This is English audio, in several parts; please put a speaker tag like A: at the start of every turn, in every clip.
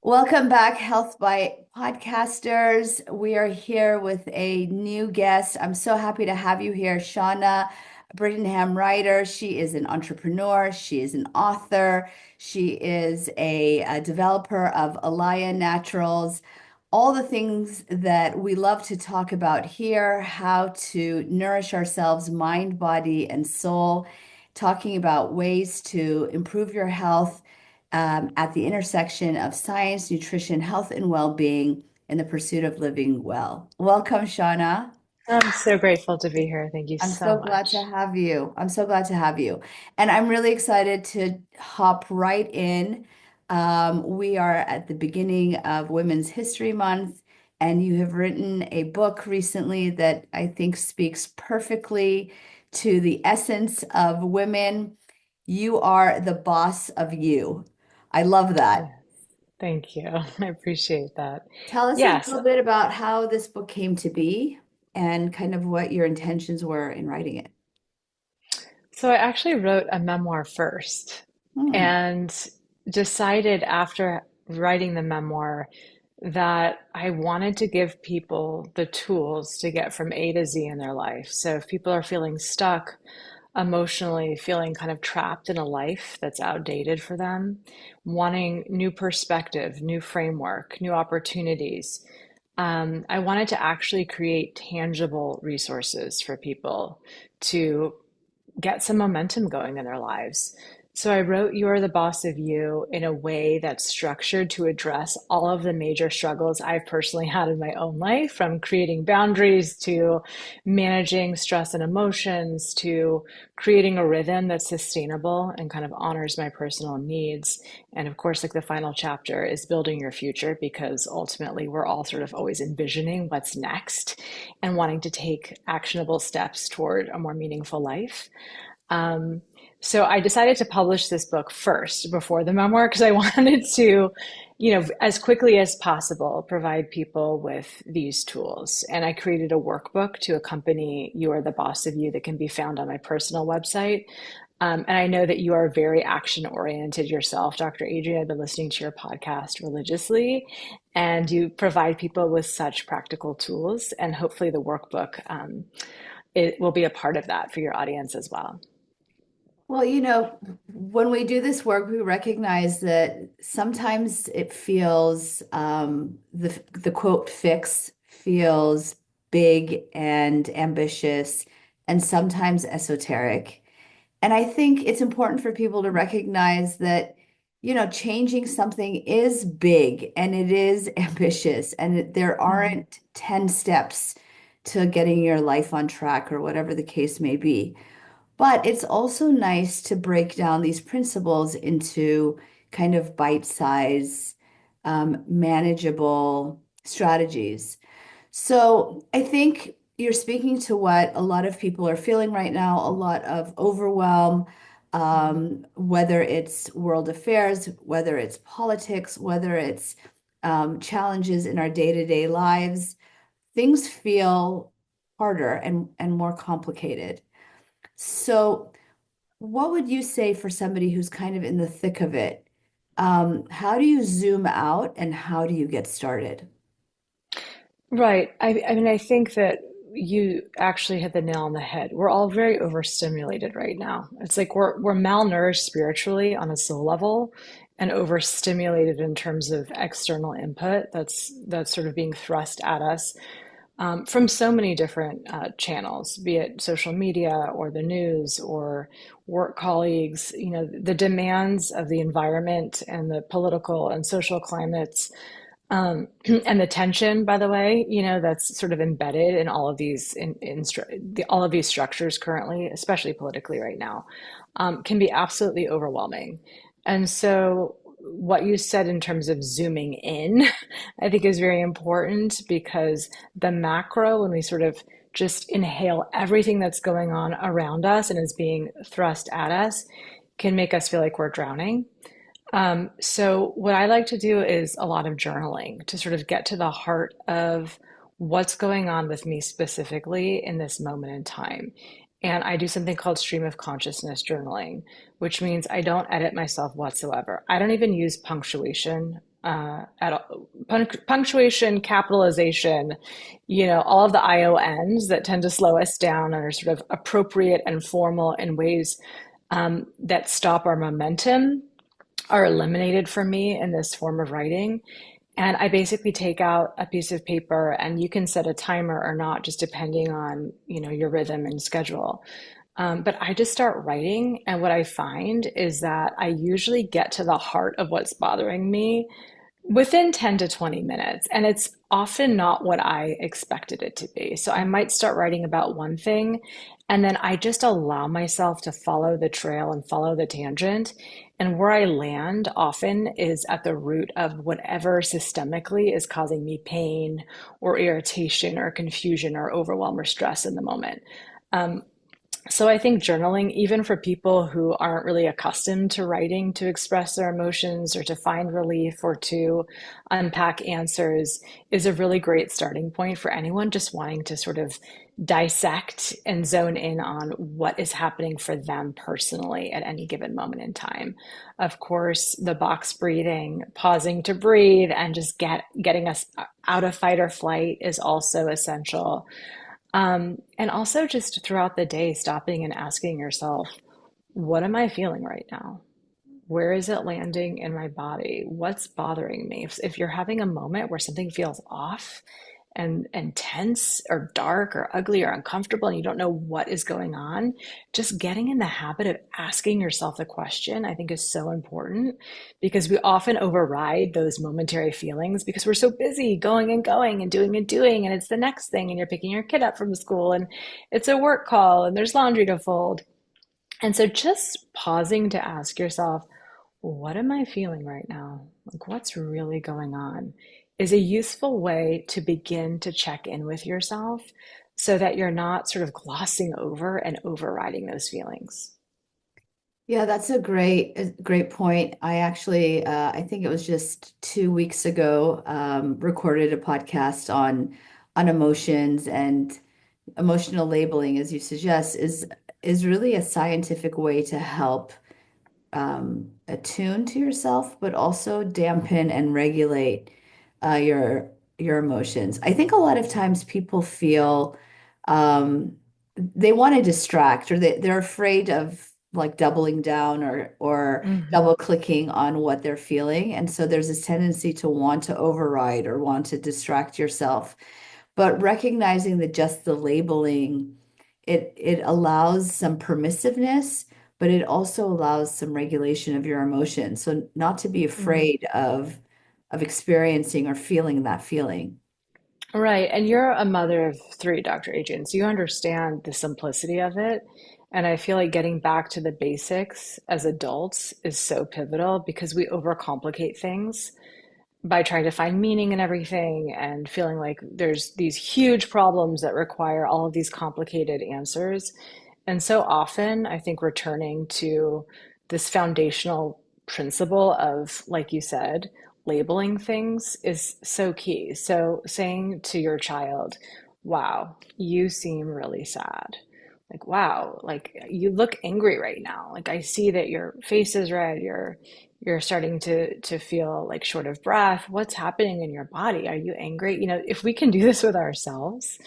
A: Welcome back, Health Bite podcasters. We are here with a new guest. I'm so happy to have you here, Shauna Brittenham Reiter. She is an entrepreneur, she is an author, she is a developer of Alaya Naturals. All the things that we love to talk about here, how to nourish ourselves, mind, body, and soul, talking about ways to improve your health at the intersection of science, nutrition, health, and well-being in the pursuit of living well. Welcome, Shauna.
B: I'm so grateful to be here. Thank you
A: I'm
B: so
A: so glad to
B: much.
A: have you. I'm so glad to have you. And I'm really excited to hop right in. We are at the beginning of Women's History Month, and you have written a book recently that I think speaks perfectly to the essence of women. You are the boss of you. I love that.
B: Yes, thank you. I appreciate that.
A: Tell us a
B: Yes,
A: little bit about how this book came to be and kind of what your intentions were in writing it.
B: so I actually wrote a memoir first
A: Hmm.
B: and decided after writing the memoir that I wanted to give people the tools to get from A to Z in their life. So if people are feeling stuck emotionally, feeling kind of trapped in a life that's outdated for them, wanting new perspective, new framework, new opportunities, I wanted to actually create tangible resources for people to get some momentum going in their lives. So I wrote You're the Boss of You in a way that's structured to address all of the major struggles I've personally had in my own life, from creating boundaries to managing stress and emotions to creating a rhythm that's sustainable and kind of honors my personal needs. And of course, like the final chapter is building your future, because ultimately we're all sort of always envisioning what's next and wanting to take actionable steps toward a more meaningful life. Um, so I decided to publish this book first before the memoir because I wanted to, as quickly as possible, provide people with these tools. And I created a workbook to accompany You Are the Boss of You that can be found on my personal website. And I know that you are very action oriented yourself, Dr. Adrienne. I've been listening to your podcast religiously, and you provide people with such practical tools. And hopefully, the workbook it will be a part of that for your audience as well.
A: Well, when we do this work, we recognize that sometimes it feels the quote fix feels big and ambitious and sometimes esoteric. And I think it's important for people to recognize that, changing something is big and it is ambitious, and there
B: Mhm.
A: aren't 10 steps to getting your life on track or whatever the case may be. But it's also nice to break down these principles into kind of bite-size, manageable strategies. So I think you're speaking to what a lot of people are feeling right now, a lot of overwhelm,
B: Mhm.
A: whether it's world affairs, whether it's politics, whether it's challenges in our day-to-day lives. Things feel harder and more complicated. So, what would you say for somebody who's kind of in the thick of it? How do you zoom out and how do you get started?
B: Right. I mean, I think that you actually hit the nail on the head. We're all very overstimulated right now. It's like we're malnourished spiritually on a soul level and overstimulated in terms of external input that's sort of being thrust at us from so many different channels, be it social media or the news or work colleagues. The demands of the environment and the political and social climates, and the tension, by the way, that's sort of embedded in all of these all of these structures currently, especially politically right now, can be absolutely overwhelming. And so, what you said in terms of zooming in, I think is very important, because the macro, when we sort of just inhale everything that's going on around us and is being thrust at us, can make us feel like we're drowning. So what I like to do is a lot of journaling to sort of get to the heart of what's going on with me specifically in this moment in time. And I do something called stream of consciousness journaling, which means I don't edit myself whatsoever. I don't even use punctuation punctuation, capitalization, all of the IONs that tend to slow us down and are sort of appropriate and formal in ways that stop our momentum are eliminated from me in this form of writing. And I basically take out a piece of paper, and you can set a timer or not, just depending on, your rhythm and schedule. But I just start writing, and what I find is that I usually get to the heart of what's bothering me within 10 to 20 minutes. And it's often not what I expected it to be. So I might start writing about one thing, and then I just allow myself to follow the trail and follow the tangent. And where I land often is at the root of whatever systemically is causing me pain or irritation or confusion or overwhelm or stress in the moment. So I think journaling, even for people who aren't really accustomed to writing to express their emotions or to find relief or to unpack answers, is a really great starting point for anyone just wanting to sort of dissect and zone in on what is happening for them personally at any given moment in time. Of course, the box breathing, pausing to breathe, and just getting us out of fight or flight is also essential. And also just throughout the day, stopping and asking yourself, what am I feeling right now? Where is it landing in my body? What's bothering me? If you're having a moment where something feels off and tense or dark or ugly or uncomfortable and you don't know what is going on, just getting in the habit of asking yourself the question, I think is so important because we often override those momentary feelings because we're so busy going and doing, and it's the next thing, and you're picking your kid up from school and it's a work call and there's laundry to fold. And so just pausing to ask yourself, what am I feeling right now? Like, what's really going on? Is a useful way to begin to check in with yourself so that you're not sort of glossing over and overriding those feelings.
A: Yeah, that's a great point. I actually, I think it was just 2 weeks ago, recorded a podcast on emotions and emotional labeling, as you suggest, is really a scientific way to help attune to yourself, but also dampen and regulate your emotions. I think a lot of times people feel um, they want to distract, or they're afraid of like doubling down or
B: Mhm.
A: double clicking on what they're feeling, and so there's this tendency to want to override or want to distract yourself. But recognizing that just the labeling, it allows some permissiveness, but it also allows some regulation of your emotions. So not to be
B: Mm.
A: afraid of experiencing or feeling that feeling.
B: Right. And you're a mother of three, Dr. Adrian, so you understand the simplicity of it. And I feel like getting back to the basics as adults is so pivotal because we overcomplicate things by trying to find meaning in everything and feeling like there's these huge problems that require all of these complicated answers. And so often, I think returning to this foundational principle of, like you said, labeling things is so key. So saying to your child, wow, you seem really sad. Like, wow, like you look angry right now. Like I see that your face is red, you're starting to feel like short of breath. What's happening in your body? Are you angry? If we can do this with ourselves,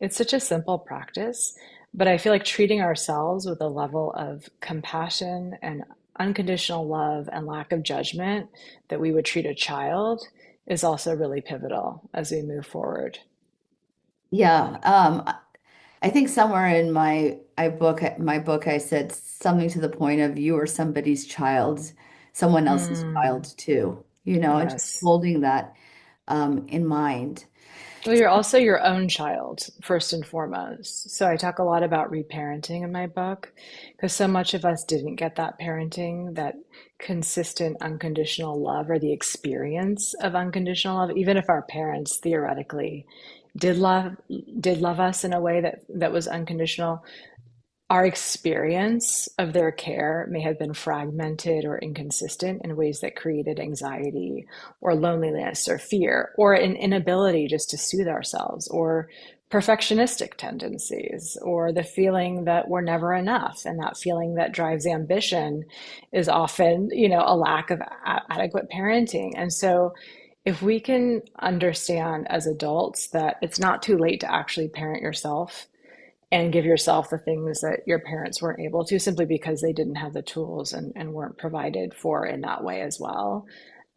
B: it's such a simple practice, but I feel like treating ourselves with a level of compassion and unconditional love and lack of judgment that we would treat a child is also really pivotal as we move forward.
A: Yeah, I think somewhere in my book, I said something to the point of you are somebody's child, someone else's child
B: Mm,
A: too, and just
B: yes.
A: holding that in mind.
B: Well, you're also your own child, first and foremost. So I talk a lot about reparenting in my book because so much of us didn't get that parenting, that consistent unconditional love or the experience of unconditional love, even if our parents theoretically did love did love us in a way that was unconditional. Our experience of their care may have been fragmented or inconsistent in ways that created anxiety or loneliness or fear or an inability just to soothe ourselves or perfectionistic tendencies, or the feeling that we're never enough, and that feeling that drives ambition is often, a lack of adequate parenting. And so if we can understand as adults that it's not too late to actually parent yourself and give yourself the things that your parents weren't able to, simply because they didn't have the tools and weren't provided for in that way as well.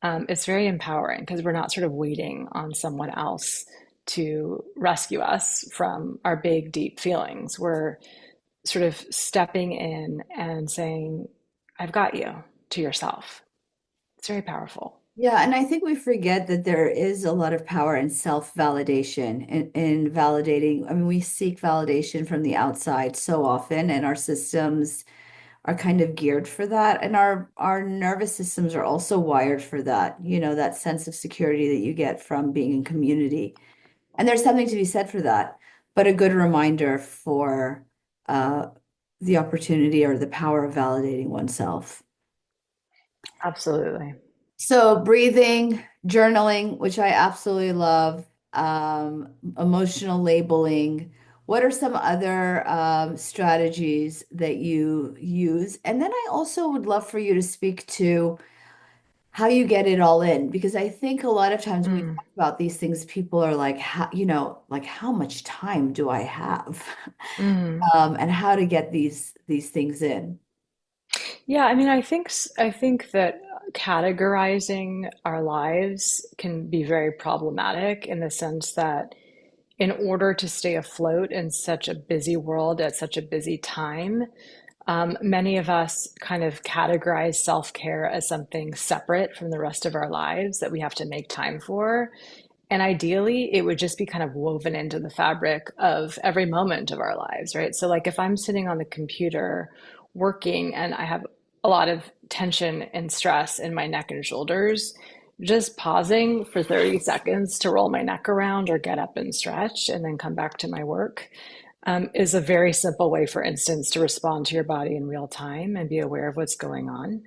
B: It's very empowering because we're not sort of waiting on someone else to rescue us from our big, deep feelings. We're sort of stepping in and saying, I've got you, to yourself. It's very powerful.
A: Yeah, and I think we forget that there is a lot of power in self-validation in validating. I mean, we seek validation from the outside so often, and our systems are kind of geared for that. And our nervous systems are also wired for that, that sense of security that you get from being in community. And there's something to be said for that, but a good reminder for uh, the opportunity or the power of validating oneself.
B: Absolutely.
A: So breathing, journaling, which I absolutely love, emotional labeling. What are some other strategies that you use? And then I also would love for you to speak to how you get it all in, because I think a lot of times when we
B: Mm,
A: talk about these things, people are like, like how much time do I have?
B: mm.
A: And how to get these things in.
B: Yeah, I mean, I think that categorizing our lives can be very problematic in the sense that in order to stay afloat in such a busy world at such a busy time, many of us kind of categorize self-care as something separate from the rest of our lives that we have to make time for. And ideally, it would just be kind of woven into the fabric of every moment of our lives, right? So, like if I'm sitting on the computer working and I have a lot of tension and stress in my neck and shoulders, just pausing for 30 seconds to roll my neck around or get up and stretch and then come back to my work is a very simple way, for instance, to respond to your body in real time and be aware of what's going on.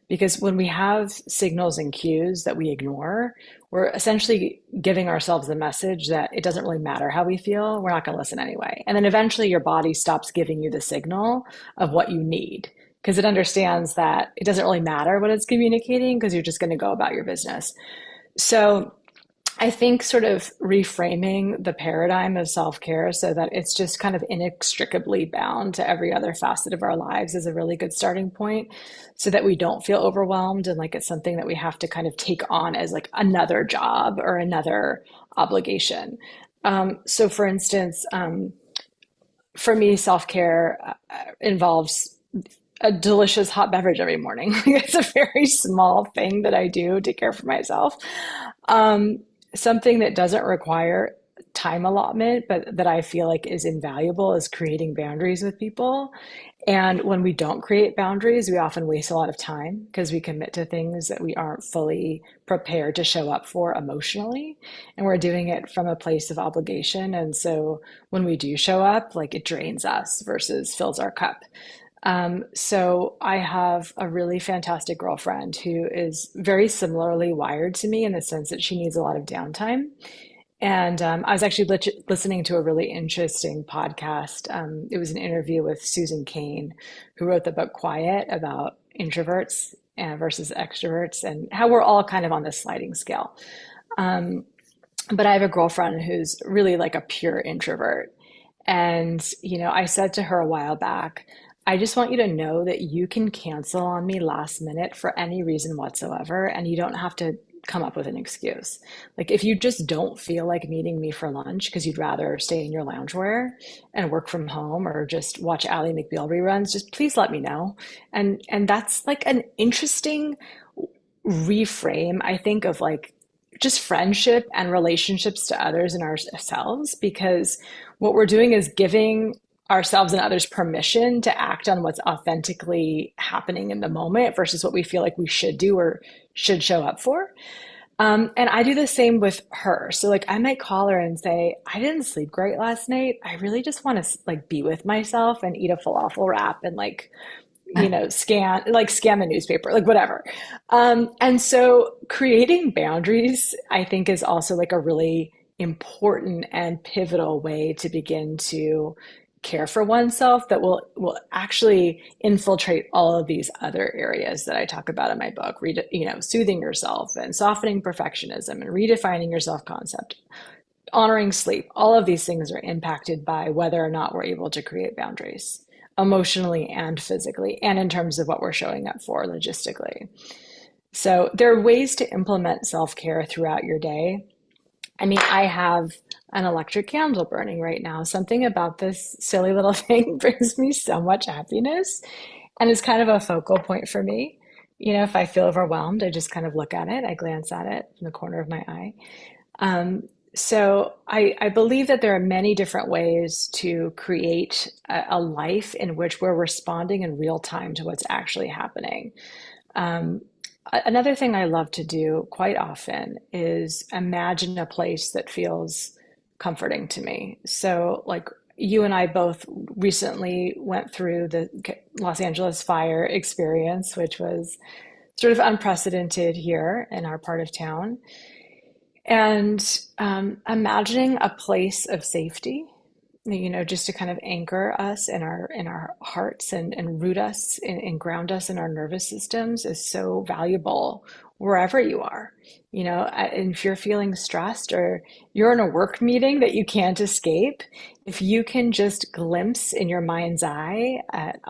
B: Because when we have signals and cues that we ignore, we're essentially giving ourselves the message that it doesn't really matter how we feel, we're not going to listen anyway. And then eventually your body stops giving you the signal of what you need because it understands that it doesn't really matter what it's communicating because you're just going to go about your business. So I think sort of reframing the paradigm of self-care so that it's just kind of inextricably bound to every other facet of our lives is a really good starting point so that we don't feel overwhelmed and like it's something that we have to kind of take on as like another job or another obligation. So for instance, for me, self-care involves a delicious hot beverage every morning. It's a very small thing that I do to care for myself. Um, Something that doesn't require time allotment, but that I feel like is invaluable is creating boundaries with people. And when we don't create boundaries, we often waste a lot of time because we commit to things that we aren't fully prepared to show up for emotionally. And we're doing it from a place of obligation. And so when we do show up, like it drains us versus fills our cup. So I have a really fantastic girlfriend who is very similarly wired to me in the sense that she needs a lot of downtime. And I was actually listening to a really interesting podcast. It was an interview with Susan Cain, who wrote the book Quiet about introverts versus extroverts and how we're all kind of on this sliding scale. But I have a girlfriend who's really like a pure introvert. And, I said to her a while back, I just want you to know that you can cancel on me last minute for any reason whatsoever, and you don't have to come up with an excuse. Like, if you just don't feel like meeting me for lunch because you'd rather stay in your loungewear and work from home or just watch Ally McBeal reruns, just please let me know. And that's like an interesting reframe, I think, of like just friendship and relationships to others and ourselves, because what we're doing is giving ourselves and others permission to act on what's authentically happening in the moment versus what we feel like we should do or should show up for. And I do the same with her. So like I might call her and say, I didn't sleep great last night. I really just want to like be with myself and eat a falafel wrap and like scan the newspaper, like whatever. And so creating boundaries, I think, is also like a really important and pivotal way to begin to care for oneself that will actually infiltrate all of these other areas that I talk about in my book. Soothing yourself and softening perfectionism and redefining your self-concept, honoring sleep. All of these things are impacted by whether or not we're able to create boundaries emotionally and physically, and in terms of what we're showing up for logistically. So there are ways to implement self-care throughout your day. I mean, I have an electric candle burning right now. Something about this silly little thing brings me so much happiness. And it's kind of a focal point for me. If I feel overwhelmed, I just kind of look at it, I glance at it from the corner of my eye. Um, so I believe that there are many different ways to create a life in which we're responding in real time to what's actually happening. Um, Another thing I love to do quite often is imagine a place that feels comforting to me. So, like you and I both recently went through the Los Angeles fire experience, which was sort of unprecedented here in our part of town. And imagining a place of safety, just to kind of anchor us in our hearts and root us and ground us in our nervous systems is so valuable wherever you are. And if you're feeling stressed or you're in a work meeting that you can't escape, if you can just glimpse in your mind's eye at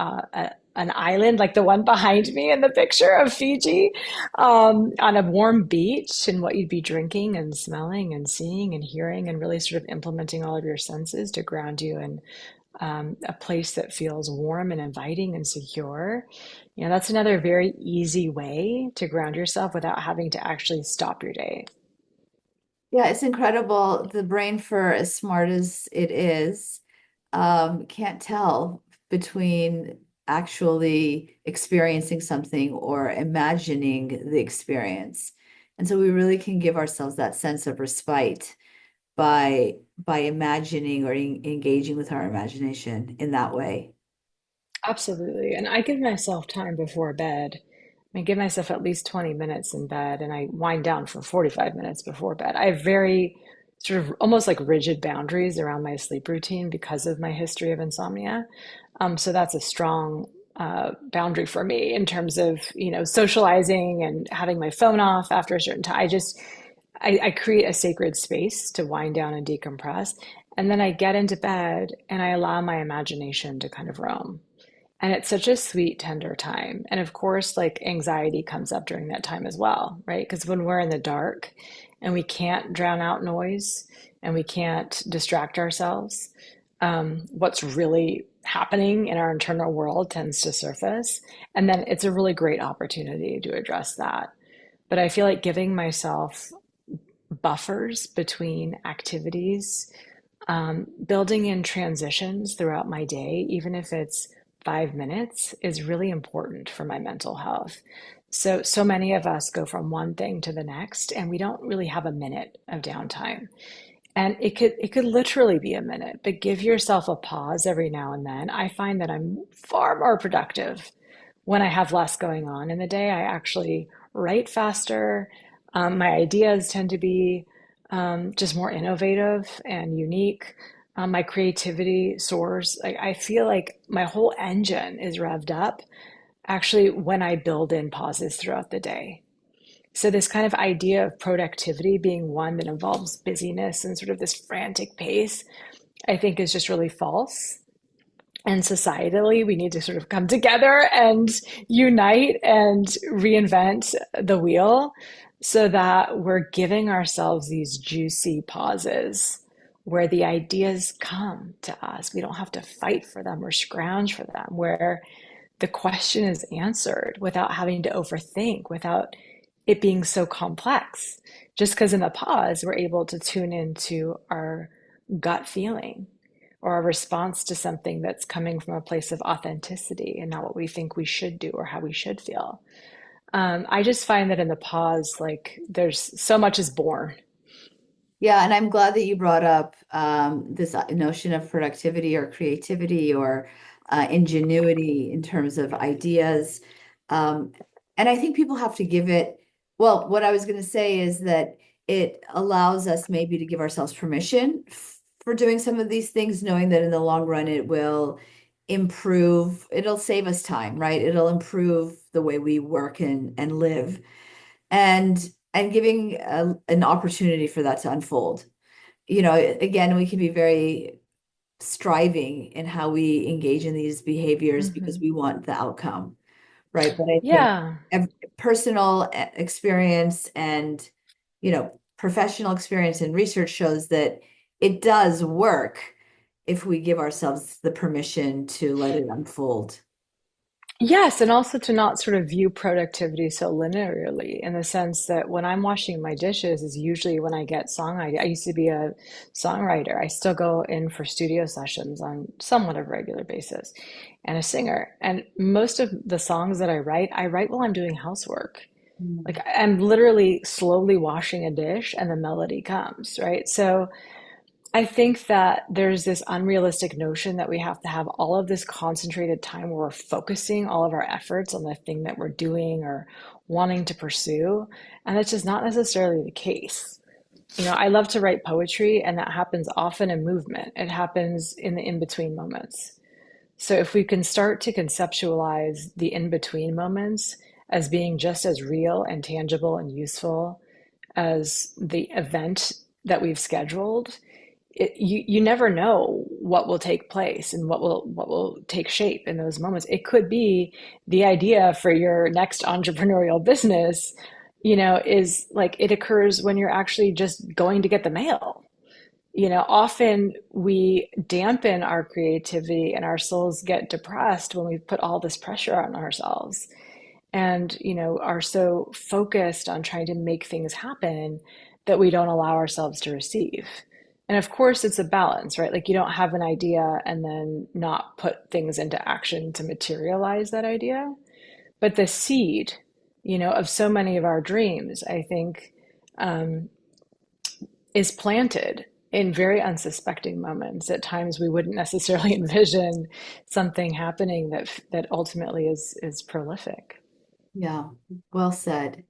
B: an island like the one behind me in the picture of Fiji, on a warm beach, and what you'd be drinking and smelling and seeing and hearing, and really sort of implementing all of your senses to ground you in a place that feels warm and inviting and secure. That's another very easy way to ground yourself without having to actually stop your day.
A: Yeah, it's incredible. The brain, for as smart as it is, can't tell between actually experiencing something or imagining the experience. And so we really can give ourselves that sense of respite by imagining or engaging with our imagination in that way.
B: Absolutely. And I give myself time before bed. I give myself at least 20 minutes in bed, and I wind down for 45 minutes before bed. I have very sort of almost like rigid boundaries around my sleep routine because of my history of insomnia. So that's a strong boundary for me in terms of, socializing and having my phone off after a certain time. I create a sacred space to wind down and decompress. And then I get into bed and I allow my imagination to kind of roam. And it's such a sweet, tender time. And of course, like anxiety comes up during that time as well, right? Because when we're in the dark and we can't drown out noise and we can't distract ourselves, what's really happening in our internal world tends to surface. And then it's a really great opportunity to address that. But I feel like giving myself buffers between activities, building in transitions throughout my day, even if it's 5 minutes, is really important for my mental health. So many of us go from one thing to the next, and we don't really have a minute of downtime. And it could literally be a minute, but give yourself a pause every now and then. I find that I'm far more productive when I have less going on in the day. I actually write faster. My ideas tend to be just more innovative and unique. My creativity soars. I feel like my whole engine is revved up actually when I build in pauses throughout the day. So, this kind of idea of productivity being one that involves busyness and sort of this frantic pace, I think is just really false. And societally, we need to sort of come together and unite and reinvent the wheel so that we're giving ourselves these juicy pauses where the ideas come to us. We don't have to fight for them or scrounge for them, where the question is answered without having to overthink, without it being so complex. Just because in the pause, we're able to tune into our gut feeling or a response to something that's coming from a place of authenticity and not what we think we should do or how we should feel. I just find that in the pause, like there's so much is born.
A: Yeah, and I'm glad that you brought up this notion of productivity or creativity or ingenuity in terms of ideas. Um, and I think people have to give it, well, what I was going to say is that it allows us maybe to give ourselves permission for doing some of these things, knowing that in the long run it will improve, it'll save us time, right? It'll improve the way we work and live, and giving an opportunity for that to unfold. Again, we can be very striving in how we engage in these behaviors because
B: Hmm.
A: we want the outcome, right? But I think
B: Yeah.
A: personal experience and, professional experience and research shows that it does work if we give ourselves the permission to let it unfold.
B: Yes, and also to not sort of view productivity so linearly in the sense that when I'm washing my dishes is usually when I get song idea. I used to be a songwriter. I still go in for studio sessions on somewhat of a regular basis and a singer. And most of the songs that I write while I'm doing housework. Like
A: Mm.
B: I'm literally slowly washing a dish and the melody comes, right? So I think that there's this unrealistic notion that we have to have all of this concentrated time where we're focusing all of our efforts on the thing that we're doing or wanting to pursue. And that's just not necessarily the case. I love to write poetry, and that happens often in movement. It happens in the in-between moments. So if we can start to conceptualize the in-between moments as being just as real and tangible and useful as the event that we've scheduled, you never know what will take place and what will take shape in those moments. It could be the idea for your next entrepreneurial business, is like it occurs when you're actually just going to get the mail. Often we dampen our creativity and our souls get depressed when we put all this pressure on ourselves and are so focused on trying to make things happen that we don't allow ourselves to receive. And of course it's a balance, right? Like you don't have an idea and then not put things into action to materialize that idea, but the seed of so many of our dreams, I think, um, is planted in very unsuspecting moments. At times we wouldn't necessarily envision something happening that ultimately is prolific.
A: Yeah, well said.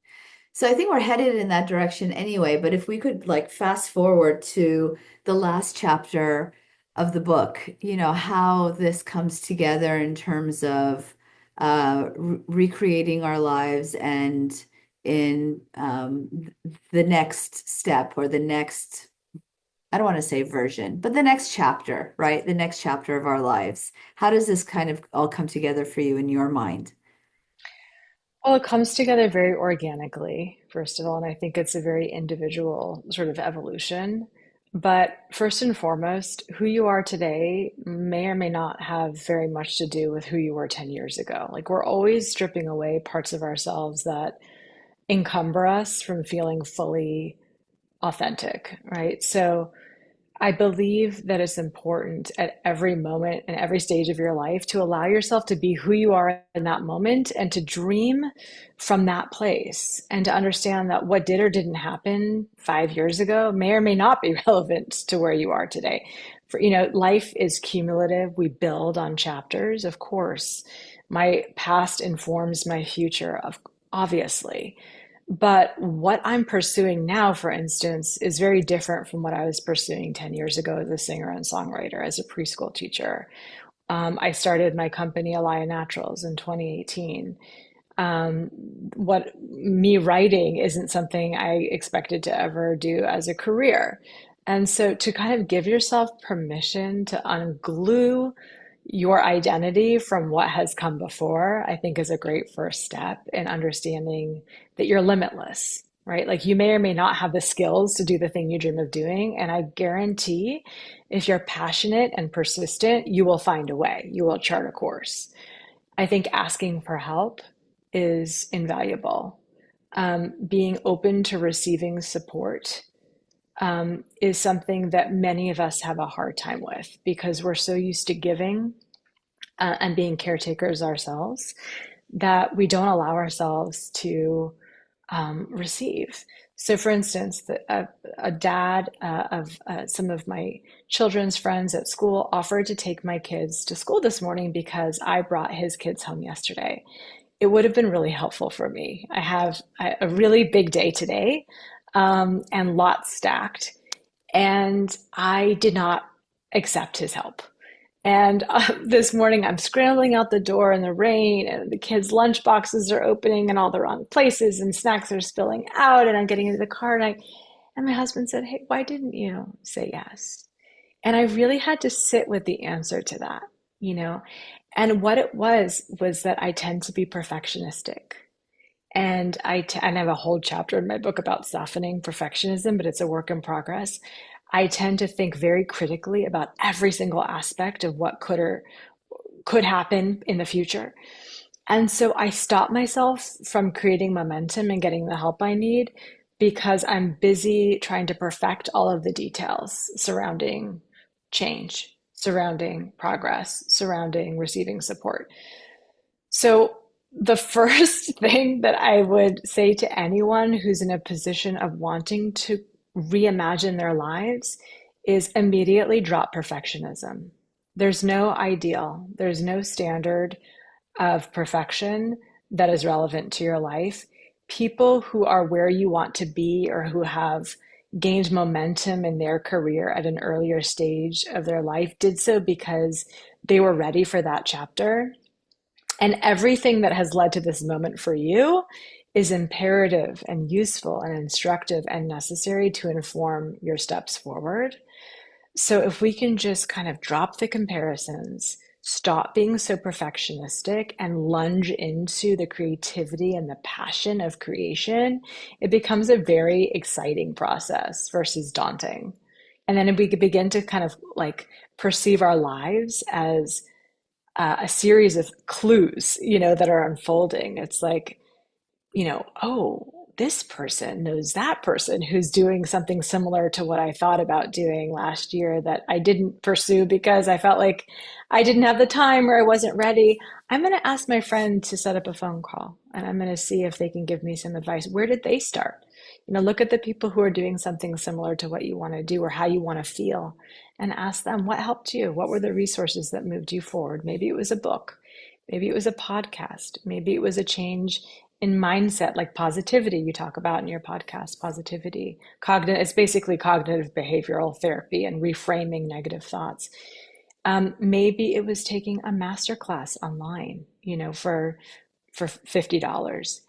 A: So I think we're headed in that direction anyway, but if we could like fast forward to the last chapter of the book, how this comes together in terms of recreating our lives and in the next step or the next, I don't want to say version, but the next chapter, right? The next chapter of our lives. How does this kind of all come together for you in your mind?
B: Well, it comes together very organically, first of all, and I think it's a very individual sort of evolution. But first and foremost, who you are today may or may not have very much to do with who you were 10 years ago. Like we're always stripping away parts of ourselves that encumber us from feeling fully authentic, right? So I believe that it's important at every moment and every stage of your life to allow yourself to be who you are in that moment and to dream from that place and to understand that what did or didn't happen 5 years ago may or may not be relevant to where you are today. Life is cumulative. We build on chapters, of course. My past informs my future, of obviously. But what I'm pursuing now, for instance, is very different from what I was pursuing 10 years ago as a singer and songwriter, as a preschool teacher. I started my company, Alaya Naturals, in 2018. um, what me writing isn't something I expected to ever do as a career. And so to kind of give yourself permission to unglue your identity from what has come before, I think is a great first step in understanding that you're limitless, right? Like you may or may not have the skills to do the thing you dream of doing. And I guarantee if you're passionate and persistent, you will find a way, you will chart a course. I think asking for help is invaluable. Being open to receiving support is something that many of us have a hard time with because we're so used to giving and being caretakers ourselves that we don't allow ourselves to receive. So, for instance, a dad of some of my children's friends at school offered to take my kids to school this morning because I brought his kids home yesterday. It would have been really helpful for me. I have a really big day today. and lots stacked. And I did not accept his help. And this morning, I'm scrambling out the door in the rain, and the kids' lunch boxes are opening in all the wrong places, and snacks are spilling out. And I'm getting into the car, and my husband said, "Hey, why didn't you say yes?" And I really had to sit with the answer to that, you know. And what it was that I tend to be perfectionistic. And and I have a whole chapter in my book about softening perfectionism, but it's a work in progress. I tend to think very critically about every single aspect of what could happen in the future. And so I stop myself from creating momentum and getting the help I need because I'm busy trying to perfect all of the details surrounding change, surrounding progress, surrounding receiving support. So, the first thing that I would say to anyone who's in a position of wanting to reimagine their lives is immediately drop perfectionism. There's no ideal, there's no standard of perfection that is relevant to your life. People who are where you want to be or who have gained momentum in their career at an earlier stage of their life did so because they were ready for that chapter, and everything that has led to this moment for you is imperative and useful and instructive and necessary to inform your steps forward. So if we can just kind of drop the comparisons, stop being so perfectionistic, and lunge into the creativity and the passion of creation, it becomes a very exciting process versus daunting. And then if we could begin to kind of like perceive our lives as a series of clues, that are unfolding. It's like, oh, this person knows that person who's doing something similar to what I thought about doing last year that I didn't pursue because I felt like I didn't have the time or I wasn't ready. I'm going to ask my friend to set up a phone call and I'm going to see if they can give me some advice. Where did they start? Look at the people who are doing something similar to what you want to do or how you want to feel and ask them what helped you? What were the resources that moved you forward? Maybe it was a book. Maybe it was a podcast. Maybe it was a change in mindset, like positivity you talk about in your podcast. Positivity cognitive, it's basically cognitive behavioral therapy and reframing negative thoughts. Maybe it was taking a master class online, for $50.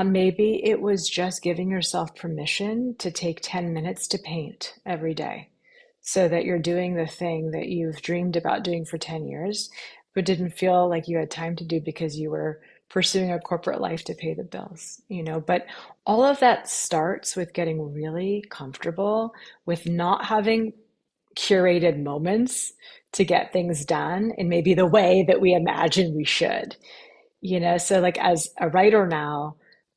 B: Maybe it was just giving yourself permission to take 10 minutes to paint every day so that you're doing the thing that you've dreamed about doing for 10 years, but didn't feel like you had time to do because you were pursuing a corporate life to pay the bills. But all of that starts with getting really comfortable with not having curated moments to get things done in maybe the way that we imagine we should. So like as a writer now,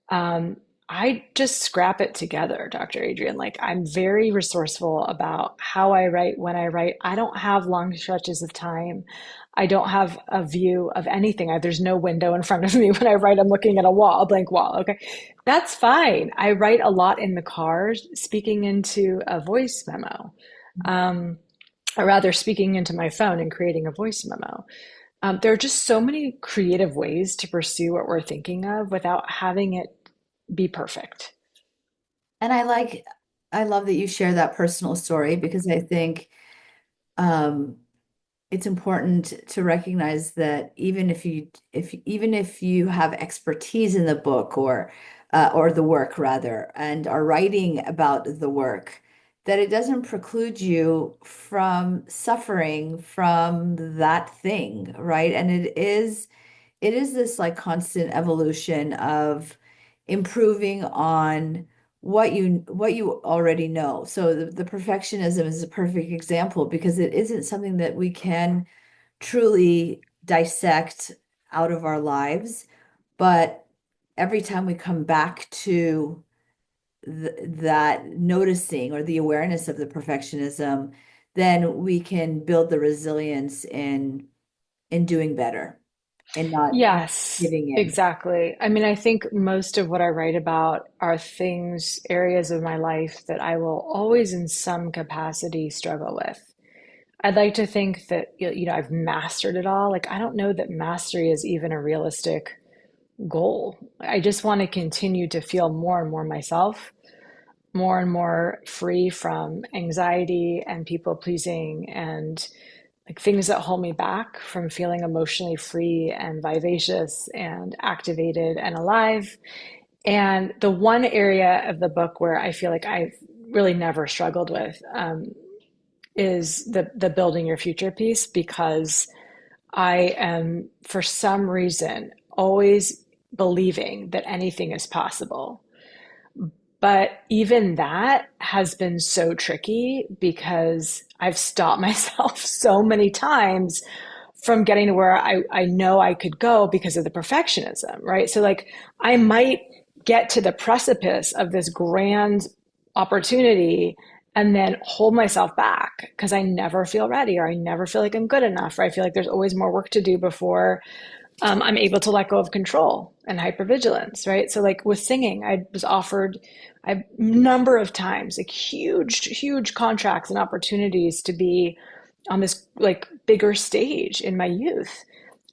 B: um, I just scrap it together, Dr. Adrienne. Like I'm very resourceful about how I write, when I write. I don't have long stretches of time. I don't have a view of anything. There's no window in front of me when I write. I'm looking at a wall, a blank wall. Okay. That's fine. I write a lot in the car, speaking into a voice memo, or rather speaking into my phone and creating a voice memo. There are just so many creative ways to pursue what we're thinking of without having it be perfect.
A: And I love that you share that personal story because I think um, it's important to recognize that even if you have expertise in the book or the work rather, and are writing about the work, that it doesn't preclude you from suffering from that thing, right? And it is this like constant evolution of improving on what you already know. So the perfectionism is a perfect example because it isn't something that we can truly dissect out of our lives, but every time we come back to that noticing or the awareness of the perfectionism, then we can build the resilience in doing better and not
B: Yes,
A: giving in.
B: exactly. I mean, I think most of what I write about are things, areas of my life that I will always, in some capacity, struggle with. I'd like to think that, I've mastered it all. Like, I don't know that mastery is even a realistic goal. I just want to continue to feel more and more myself, more and more free from anxiety and people pleasing and like things that hold me back from feeling emotionally free and vivacious and activated and alive. And the one area of the book where I feel like I've really never struggled with is the building your future piece, because I am, for some reason, always believing that anything is possible. But even that has been so tricky because I've stopped myself so many times from getting to where I know I could go because of the perfectionism, right? So, like, I might get to the precipice of this grand opportunity and then hold myself back because I never feel ready, or I never feel like I'm good enough, or I feel like there's always more work to do before I'm able to let go of control and hypervigilance, right? So, like with singing, I was offered a number of times like huge contracts and opportunities to be on this like bigger stage in my youth,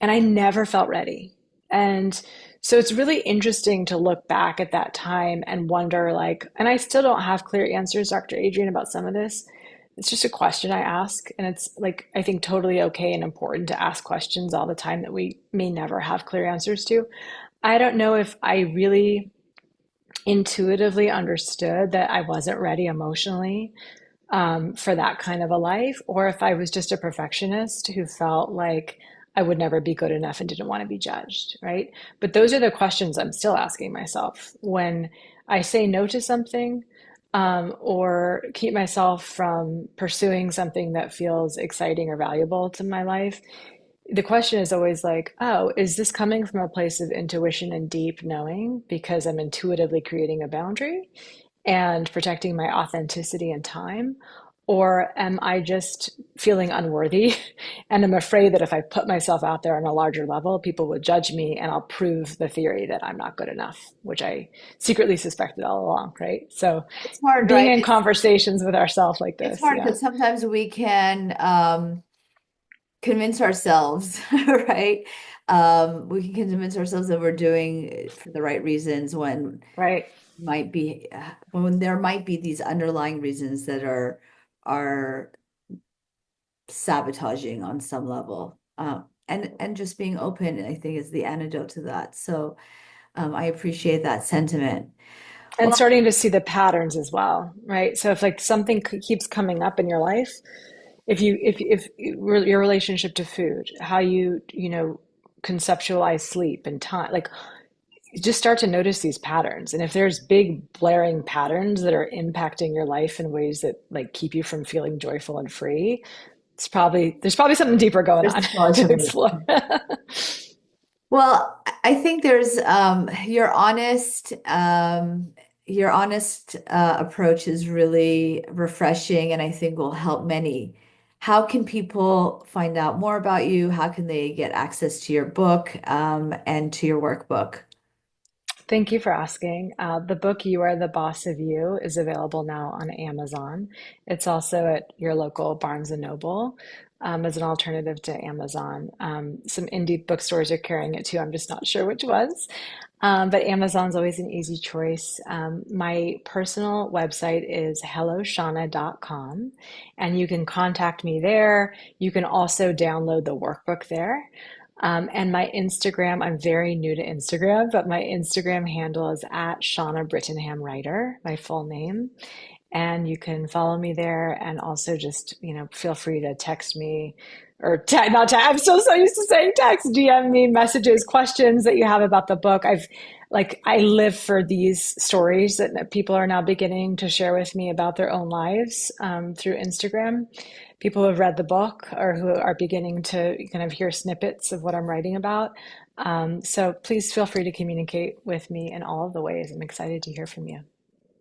B: and I never felt ready. And so it's really interesting to look back at that time and wonder, like, and I still don't have clear answers, Dr. Adrienne, about some of this. It's just a question I ask. And it's like, I think totally okay and important to ask questions all the time that we may never have clear answers to. I don't know if I really intuitively understood that I wasn't ready emotionally for that kind of a life, or if I was just a perfectionist who felt like I would never be good enough and didn't want to be judged, right? But those are the questions I'm still asking myself when I say no to something, or keep myself from pursuing something that feels exciting or valuable to my life. The question is always like, oh, is this coming from a place of intuition and deep knowing because I'm intuitively creating a boundary and protecting my authenticity and time? Or am I just feeling unworthy and I'm afraid that if I put myself out there on a larger level, people would judge me and I'll prove the theory that I'm not good enough, which I secretly suspected all along, right? So
A: It's hard,
B: being
A: right?
B: in conversations with ourselves like
A: It's
B: this,
A: hard
B: yeah,
A: because sometimes we can convince ourselves, right? We can convince ourselves that we're doing it for the right reasons
B: right.
A: when there might be these underlying reasons that are sabotaging on some level. And just being open, I think, is the antidote to that. So I appreciate that sentiment.
B: And
A: Well,
B: starting to see the patterns as well, right? So if like something keeps coming up in your life, if your relationship to food, how you conceptualize sleep and time, like just start to notice these patterns. And if there's big blaring patterns that are impacting your life in ways that like keep you from feeling joyful and free, there's probably something deeper going
A: there's
B: on
A: probably
B: to
A: something.
B: explore.
A: Well, I think there's your honest approach is really refreshing and I think will help many. How can people find out more about you? How can they get access to your book and to your workbook?
B: Thank you for asking. The book You Are the Boss of You is available now on Amazon. It's also at your local Barnes and Noble as an alternative to Amazon. Some indie bookstores are carrying it too. I'm just not sure which ones. But Amazon's always an easy choice. My personal website is HelloShauna.com, and you can contact me there. You can also download the workbook there. And my Instagram, I'm very new to Instagram, but my Instagram handle is at Shauna Brittenham Reiter, my full name. And you can follow me there and also just feel free to text me or not text. I'm still so used to saying text, DM me messages, questions that you have about the book. I live for these stories that people are now beginning to share with me about their own lives through Instagram. People who have read the book or who are beginning to kind of hear snippets of what I'm writing about. So please feel free to communicate with me in all of the ways. I'm excited to hear from you.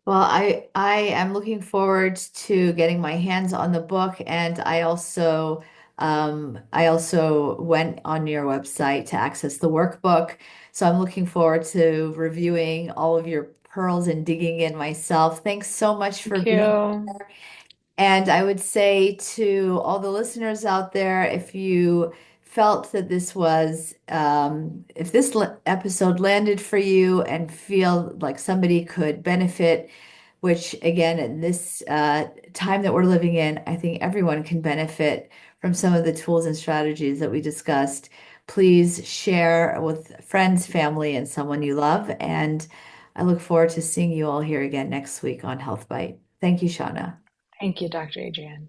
A: Well, I am looking forward to getting my hands on the book, and I also went on your website to access the workbook. So I'm looking forward to reviewing all of your pearls and digging in myself. Thanks so much for
B: Thank
A: being
B: you.
A: here. And I would say to all the listeners out there, if you felt that if this episode landed for you and feel like somebody could benefit which again, in this time that we're living in, I think everyone can benefit from some of the tools and strategies that we discussed. Please share with friends, family, and someone you love. And I look forward to seeing you all here again next week on Health Bite. Thank you, Shauna.
B: Thank you, Dr. Adrienne.